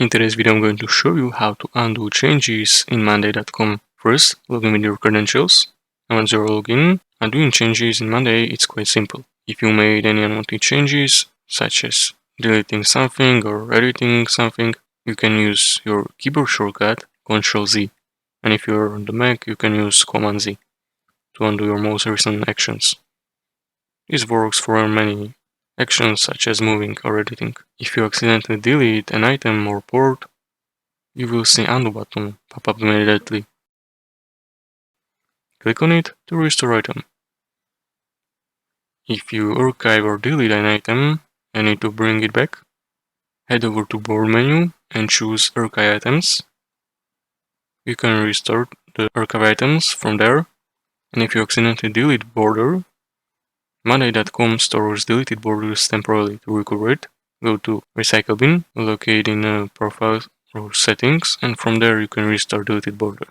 In today's video, I'm going to show you how to undo changes in monday.com. First, log in with your credentials. And once you're logged in, undoing changes in Monday, it's quite simple. If you made any unwanted changes, such as deleting something or editing something, you can use your keyboard shortcut Ctrl Z. And if you're on the Mac, you can use Command Z to undo your most recent actions. This works for many actions such as moving or editing. If you accidentally delete an item or port, you will see undo button pop up immediately. Click on it to restore item. If you archive or delete an item and need to bring it back, head over to board menu and choose archive items. You can restore the archive items from there, and if you accidentally delete border, monday.com stores deleted borders temporarily. To recover it, go to recycle bin, locate in profile or settings, and from there you can restore deleted border.